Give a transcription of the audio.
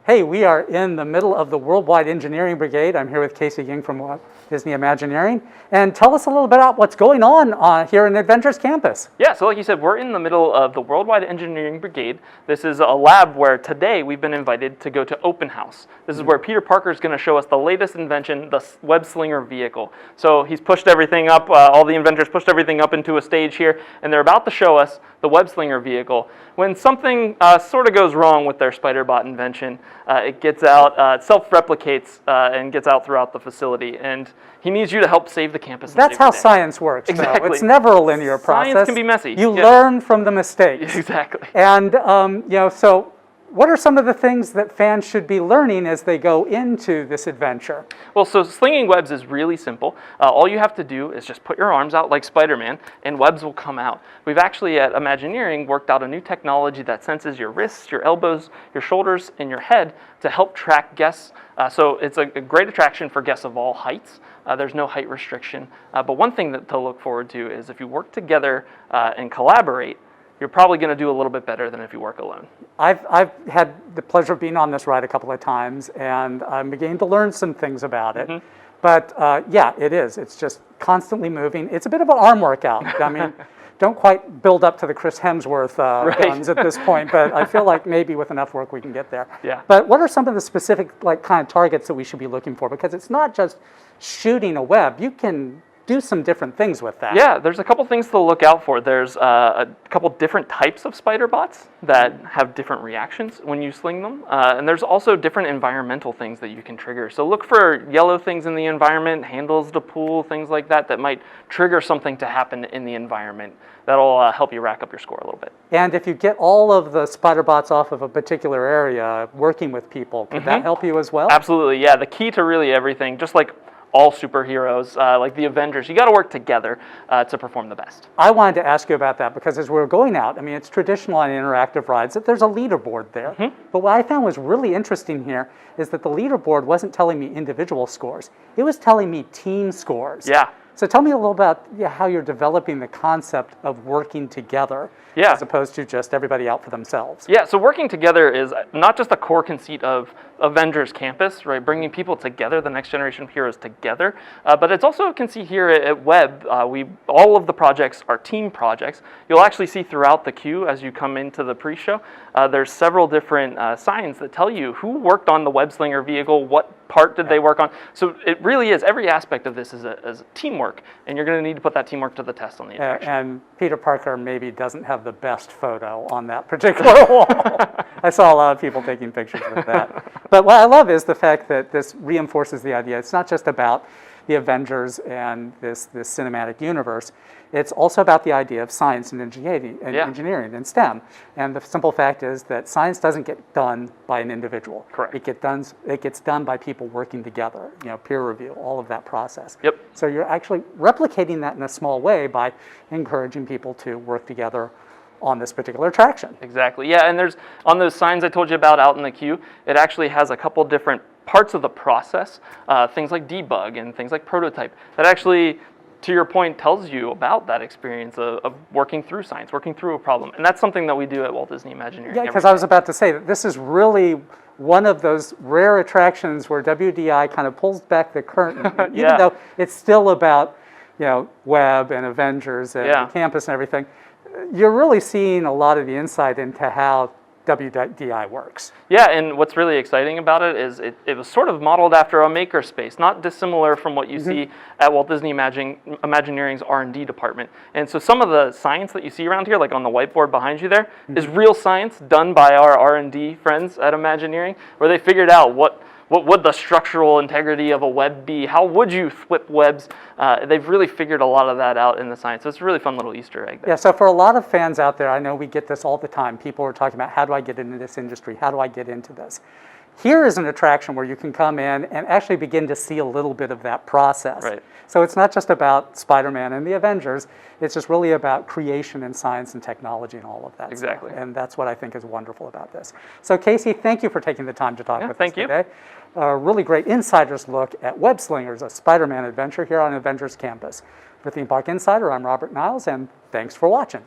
Hey, we are in the middle of the Worldwide Engineering Brigade. I'm here with Casey Ying from Walt Disney Imagineering. And tell us a little bit about what's going on here in Adventures Campus. Yeah, so like you said, we're in the middle of the Worldwide Engineering Brigade. This is a lab where today we've been invited to go to Open House. This is where Peter Parker is going to show us the latest invention, the web slinger vehicle. So he's pushed everything up, all the inventors pushed everything up into a stage here, and they're about to show us the web slinger vehicle. When something sort of goes wrong with their SpiderBot invention, it gets out, self-replicates and gets out throughout the facility, and he needs you to help save the campus. That's how science works. Exactly. Though. It's never a linear process. Science can be messy. You learn from the mistakes. Exactly. And so what are some of the things that fans should be learning as they go into this adventure? Well, so slinging webs is really simple. All you have to do is just put your arms out like Spider-Man, and webs will come out. We've actually at Imagineering worked out a new technology that senses your wrists, your elbows, your shoulders, and your head to help track guests. So it's a great attraction for guests of all heights. There's no height restriction. But one thing to look forward to is if you work together and collaborate, you're probably going to do a little bit better than if you work alone. I've had the pleasure of being on this ride a couple of times, and I'm beginning to learn some things about it. But yeah, it is. It's just constantly moving. It's a bit of an arm workout. I mean, don't quite build up to the Chris Hemsworth guns at this point, but I feel like maybe with enough work we can get there. Yeah. But what are some of the specific kind of targets that we should be looking for? Because it's not just shooting a web. You can do some different things with that. Yeah, there's a couple things to look out for. There's a couple different types of spider bots that have different reactions when you sling them. And there's also different environmental things that you can trigger. So look for yellow things in the environment, handles to pull, things like that, that might trigger something to happen in the environment. That'll help you rack up your score a little bit. And if you get all of the spider bots off of a particular area, working with people, could that help you as well? Absolutely, yeah. The key to really everything, just like all superheroes, like the Avengers, you got to work together to perform the best. I wanted to ask you about that because as we were going out, I mean, it's traditional on interactive rides that there's a leaderboard there. But what I found was really interesting here is that the leaderboard wasn't telling me individual scores. It was telling me team scores. Yeah. So tell me a little about how you're developing the concept of working together as opposed to just everybody out for themselves. Yeah, so working together is not just the core conceit of Avengers Campus, right? Bringing people together, the next generation of heroes together, but it's also a conceit here at Web. All of the projects are team projects. You'll actually see throughout the queue as you come into the pre-show, there's several different signs that tell you who worked on the web slinger vehicle, what part did they work on. So it really is, every aspect of this is a teamwork, and you're going to need to put that teamwork to the test on the attraction. And Peter Parker maybe doesn't have the best photo on that particular wall. I saw a lot of people taking pictures with that. But what I love is the fact that this reinforces the idea. It's not just about the Avengers and this cinematic universe. It's also about the idea of science and engineering and STEM. And the simple fact is that science doesn't get done by an individual. Correct. It gets done by people working together, peer review, all of that process. Yep. So you're actually replicating that in a small way by encouraging people to work together on this particular attraction. Exactly, yeah, and there's, on those signs I told you about out in the queue, it actually has a couple different parts of the process, things like debug and things like prototype, that actually, to your point, tells you about that experience of working through science, working through a problem. And that's something that we do at Walt Disney Imagineering. Yeah, because I was about to say that this is really one of those rare attractions where WDI kind of pulls back the curtain, even though it's still about web and Avengers and the campus and everything. You're really seeing a lot of the insight into how WDI works. Yeah, and what's really exciting about it is it was sort of modeled after a makerspace, not dissimilar from what you see at Walt Disney Imagineering's R&D department. And so some of the science that you see around here, like on the whiteboard behind you there, is real science done by our R&D friends at Imagineering, where they figured out what would the structural integrity of a web be? How would you flip webs? They've really figured a lot of that out in the science. So it's a really fun little Easter egg there. Yeah, so for a lot of fans out there, I know we get this all the time. People are talking about, how do I get into this industry? How do I get into this? Here is an attraction where you can come in and actually begin to see a little bit of that process. Right. So it's not just about Spider-Man and the Avengers. It's just really about creation and science and technology and all of that Exactly. stuff. And that's what I think is wonderful about this. So Casey, thank you for taking the time to talk with us today. A really great insider's look at Web Slingers, a Spider-Man adventure here on Avengers Campus. For Theme Park Insider, I'm Robert Niles, and thanks for watching.